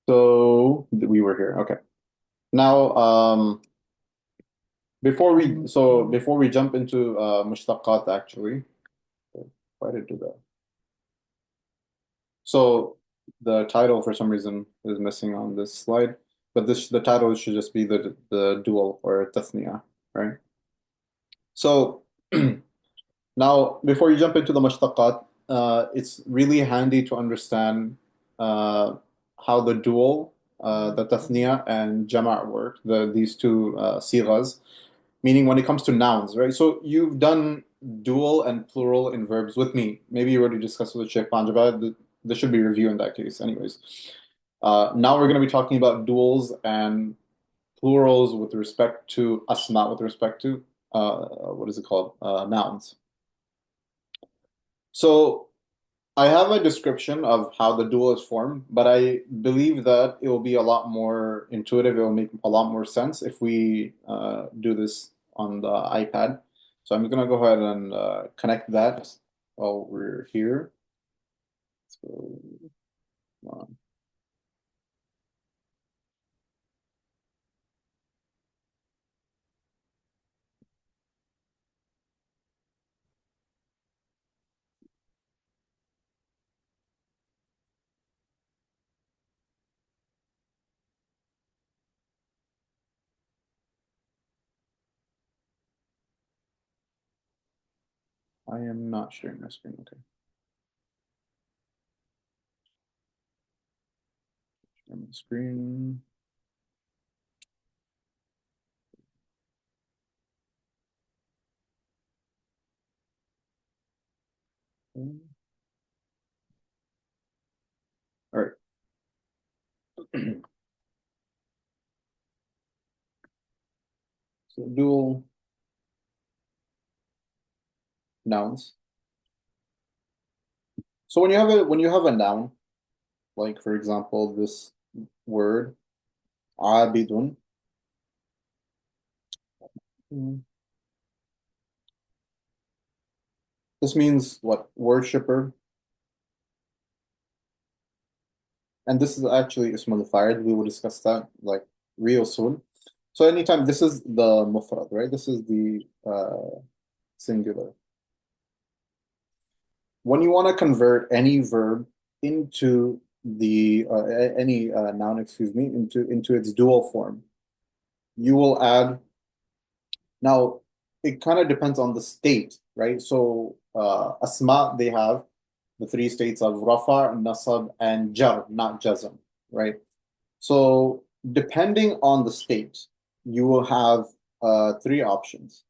So we were here. Okay. Now, before we jump into mushtaqat, actually, why did I do that? So the title for some reason is missing on this slide, but the title should just be the dual or tathniya, right? So now before you jump into the mushtaqat, it's really handy to understand uh, how the dual, the tathniya and jama' work, these two sighas, meaning when it comes to nouns, right? So you've done dual and plural in verbs with me. Maybe you already discussed with Sheikh Panjaba. There should be a review in that case, anyways. Now we're going to be talking about duals and plurals with respect to asma, with respect to what is it called? Nouns. So I have a description of how the dual is formed, but I believe that it will be a lot more intuitive. It will make a lot more sense if we do this on the iPad. So I'm gonna go ahead and connect that while we're here. So, uh, I am not sharing my screen. Okay, share my screen. All right. So dual nouns. So when you have a noun, like for example, this word, abidun. This means what? Worshipper. And this is actually ism al-fa'il. We will discuss that like real soon. So anytime this is the mufrad, right? This is the singular. When you want to convert any verb into the any noun, excuse me, into its dual form, you will add. Now, it kind of depends on the state, right? So asma, they have the three states of rafa, nasab, and jar, not jazm, right? So depending on the state, you will have three options.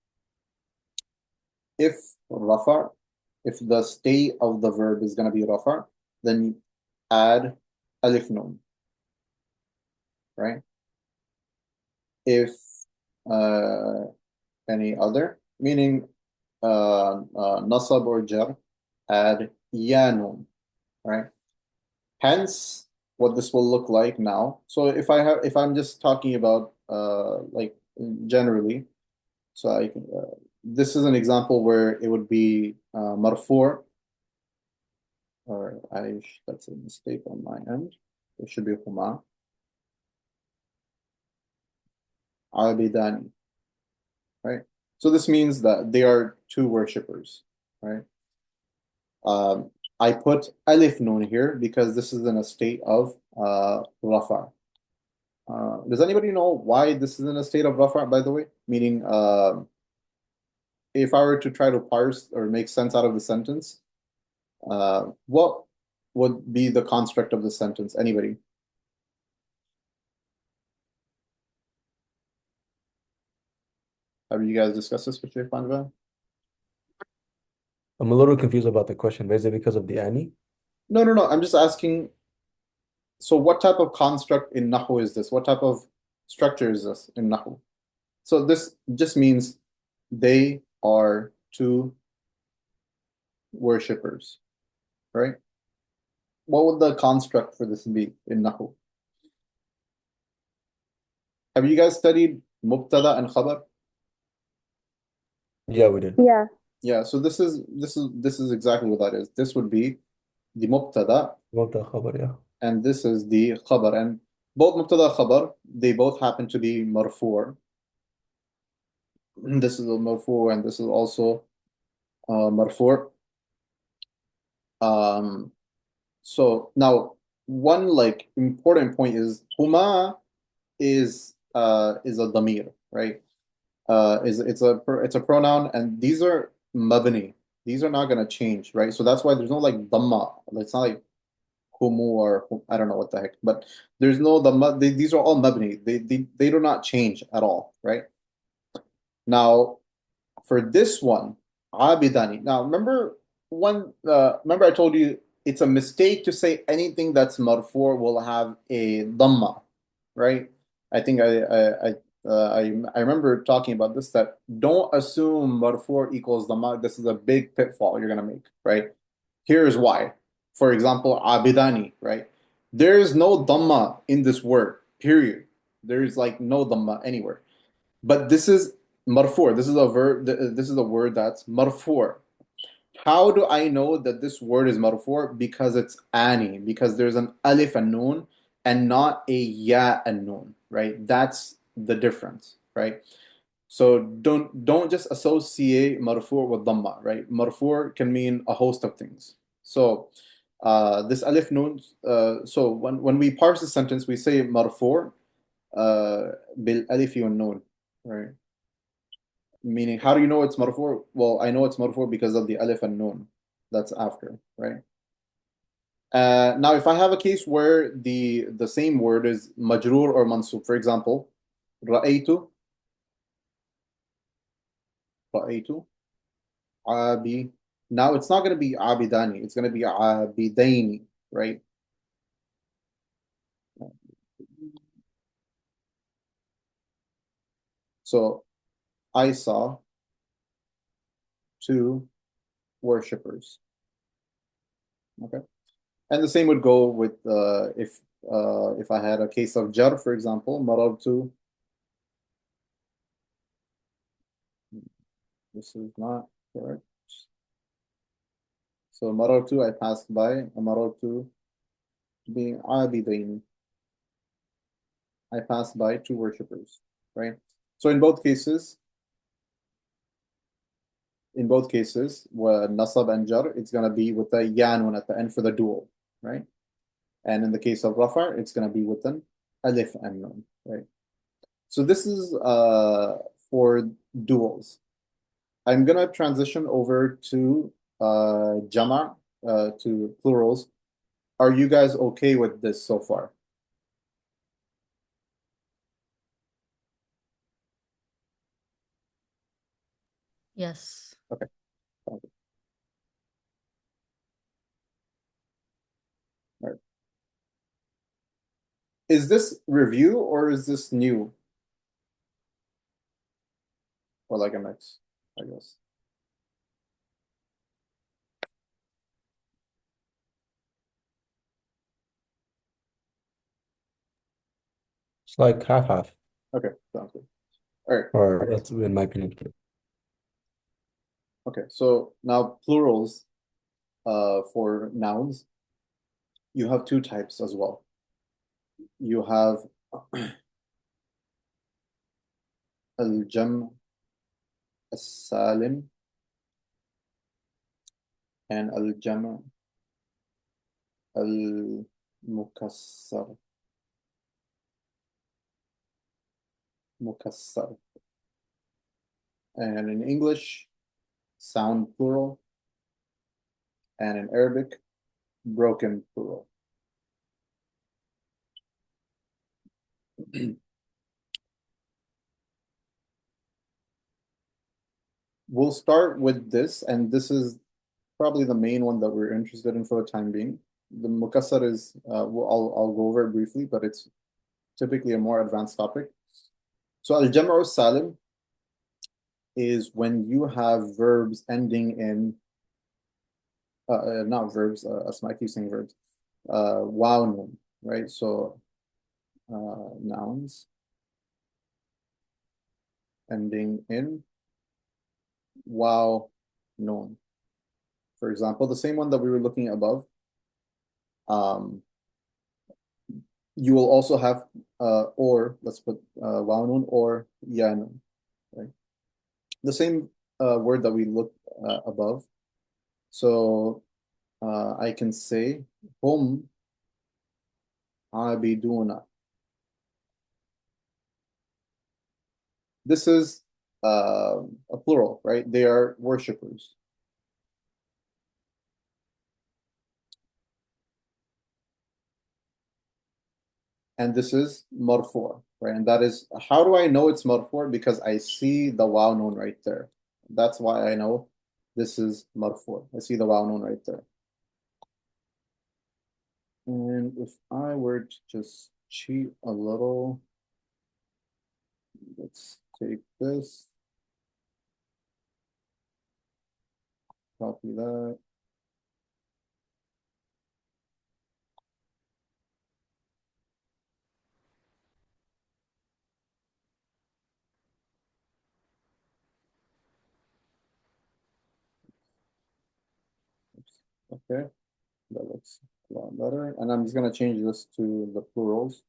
If rafa, if the state of the verb is going to be rafa, then add alif nun, right? If uh, any other, meaning nasab or jar, add ya nun, right? Hence, what this will look like now. So if I'm just talking about like generally, so I can, this is an example where it would be marfu, or that's a mistake on my end. It should be huma, abidani, right? So this means that they are two worshippers, right? Um, I put alif nun here because this is in a state of rafa. Does anybody know why this is in a state of rafa, by the way? Meaning, if I were to try to parse or make sense out of the sentence, what would be the construct of the sentence? Anybody? Have you guys discussed this with Sheikh Panjva? I'm a little confused about the question, but is it because of the Ani? No, no, no. I'm just asking. So, what type of construct in Nahu is this? What type of structure is this in Nahu? So this just means they are two worshippers, right? What would the construct for this be in Nahu? Have you guys studied mubtada and khabar? Yeah, we did. Yeah. Yeah, so this is exactly what that is. This would be the mubtada, مبتدأ خبر yeah. and this is the khabar. And both mubtada khabar, they both happen to be marfu'. This is a marfu' and this is also marfu'. Um, so now one like important point is huma is a damir, right? Is it's a pronoun, and these are mabni. These are not gonna change, right? So that's why there's no like dhamma. It's not like humu or I don't know what the heck, but there's no dhamma. These are all mabni. They do not change at all, right? Now for this one, abidani. Now remember I told you it's a mistake to say anything that's marfu will have a dhamma, right? I think I remember talking about this, that don't assume marfu equals dhamma. This is a big pitfall you're gonna make, right? Here's why. For example, abidani, right? There is no dhamma in this word, period. There's like no dhamma anywhere. But this is marfu. This is a verb. This is a word that's marfu. How do I know that this word is marfu? Because it's ani, because there's an alif and noon and not a ya and noon, right? That's the difference, right? So don't just associate marfu with dhamma, right? Marfu can mean a host of things. So this alif noon. So when we parse the sentence, we say marfu bil alif wa noon, right? Meaning, how do you know it's marfu? Well, I know it's marfu because of the alif and noon that's after, right? Now, if I have a case where the same word is majrur or mansub, for example, ra'aytu, ra'aytu, abi. Now, it's not going to be abidani. It's going to be abidaini, right? So, I saw two worshippers. Okay. And the same would go with if I had a case of jar, for example, marartu. This is not correct. So marartu, I passed by. Marartu being abidaini. I passed by two worshippers, right? So in both cases, nasab and jar, it's gonna be with the yanun at the end for the dual, right? And in the case of rafa, it's gonna be with an alif and nun, right? So this is for duals. I'm gonna transition over to jama, to plurals. Are you guys okay with this so far? Yes. Okay. Okay. All right. Is this review or is this new? Or like a mix, I guess. It's like half-half, Okay, sounds good. All right. or that's in my opinion. Okay, so now plurals for nouns, you have two types as well. You have al-jam as-salim and al-jam al-mukassar. Mukassar. And in English, sound plural, and in Arabic, broken plural. We'll start with this, and this is probably the main one that we're interested in for the time being. The mukassar is, I'll go over it briefly, but it's typically a more advanced topic. So al-jam'u salim is when you have verbs ending in not verbs, Asma keeps saying verbs, wow nun, right? So nouns ending in wow nun. For example, the same one that we were looking at above. You will also have or, let's put wow nun or ya nun, right? The same word that we looked above. So I can say hum abiduna. This is a plural, right? They are worshippers. And this is marfu', right? And that is, how do I know it's marfu'? Because I see the wow nun right there. That's why I know this is marfu'. I see the wow nun right there. And if I were to just cheat a little, let's take this, copy that. Okay, that looks a lot better. And I'm just gonna change this to the plurals.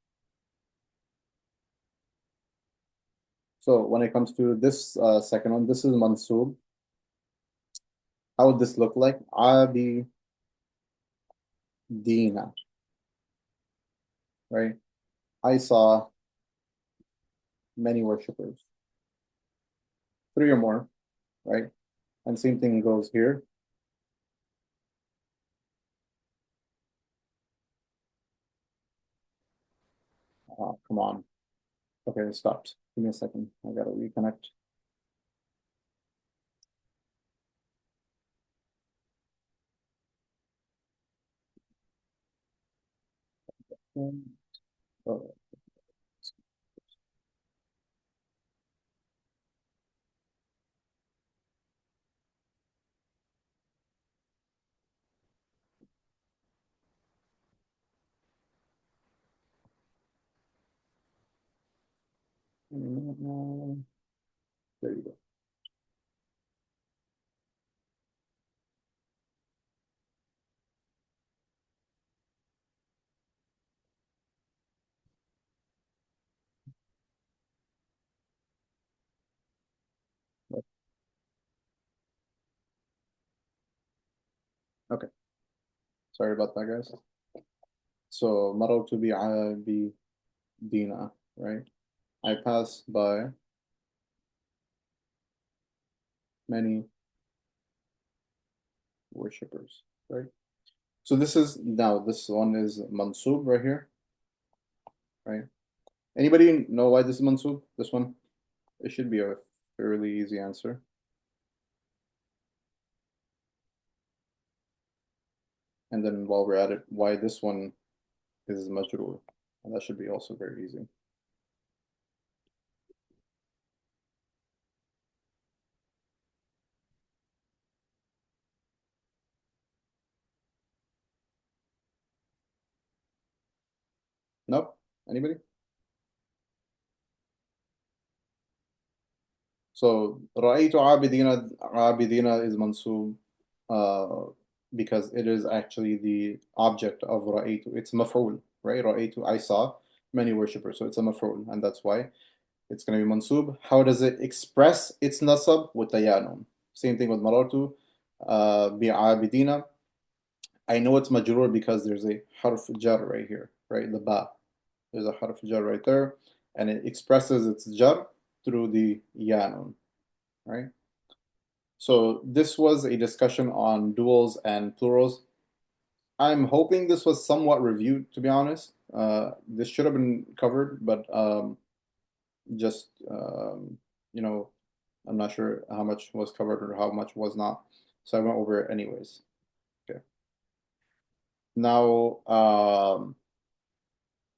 So when it comes to this second one, this is mansub. How would this look like? Abi Dina, right? I saw many worshippers, three or more, right? And same thing goes here. Come on. Okay, it stopped. Give me a second. I gotta reconnect. Oh, there you go. Okay, sorry about that, guys. So, marartu bi Dina, right? I passed by many worshippers, right? So this is now this one is mansub right here, right? Anybody know why this is mansub? This one? It should be a fairly easy answer. And then while we're at it, why this one is majrur. And that should be also very easy. Nope. Anybody? So رأيت عابدين is mansub because it is actually the object of رأيت. It's maf'ul, right? رأيت, I saw many worshippers. So it's a maf'ul, and that's why it's going to be mansub. How does it express its nasab? With tayanum. Same thing with marartu بعابدين. I know it's majrur because there's a harf jar right here, right? The ba. There's a harf jar right there, and it expresses its jar through the yanun, right? So this was a discussion on duals and plurals. I'm hoping this was somewhat reviewed, to be honest. This should have been covered, but just you know, I'm not sure how much was covered or how much was not. So I went over it anyways. Okay. Now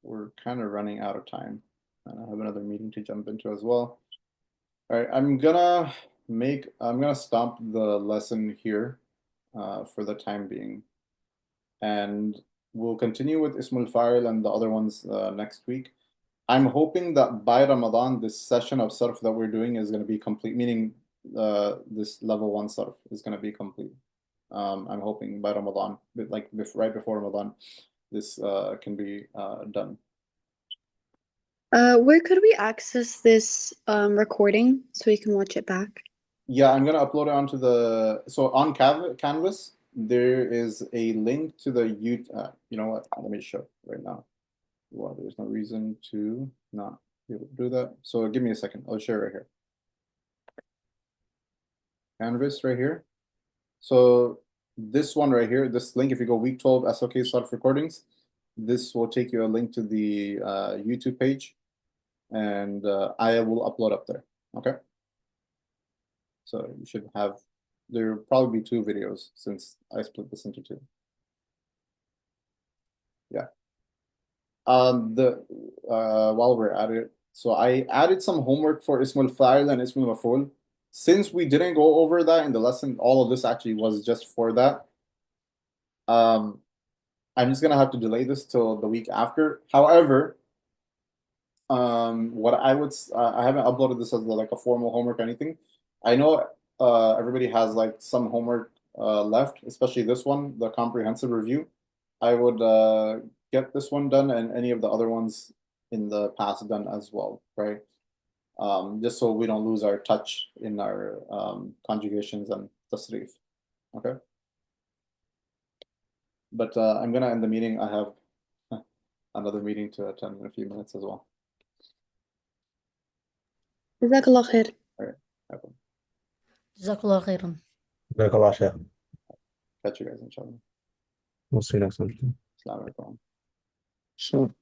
we're kind of running out of time. And I have another meeting to jump into as well. All right, I'm gonna stop the lesson here for the time being. And we'll continue with Ismul Fa'il and the other ones next week. I'm hoping that by Ramadan, this session of Sarf that we're doing is going to be complete, meaning this level 1 Sarf is going to be complete. I'm hoping by Ramadan, like right before Ramadan, this can be done. Where could we access this recording so we can watch it back? Yeah, I'm going to upload it onto so on Canvas, there is a link to the YouTube. You know what? Let me show right now. Well, there's no reason to not be able to do that. So give me a second. I'll share right here. Canvas right here. So this one right here, this link, if you go week 12 SOK Sarf recordings, this will take you a link to the YouTube page, and I will upload up there. Okay. So you should have, there will probably be 2 videos since I split this into 2. Yeah. While we're at it, so I added some homework for Ismul Fa'il and Ismul Maf'ul. Since we didn't go over that in the lesson, all of this actually was just for that. I'm just gonna have to delay this till the week after. However, what I haven't uploaded this as like a formal homework or anything. I know everybody has like some homework left, especially this one, the comprehensive review. I would get this one done and any of the other ones in the past done as well, right? Just so we don't lose our touch in our conjugations and tasrif. Okay. But I'm gonna end the meeting. I have another meeting to attend in a few minutes as well. جزاك الله خير. All right. Have fun. جزاك الله خيرا. جزاك الله خير. Catch you guys inshallah. We'll see you next time. Assalamu alaikum. Sure.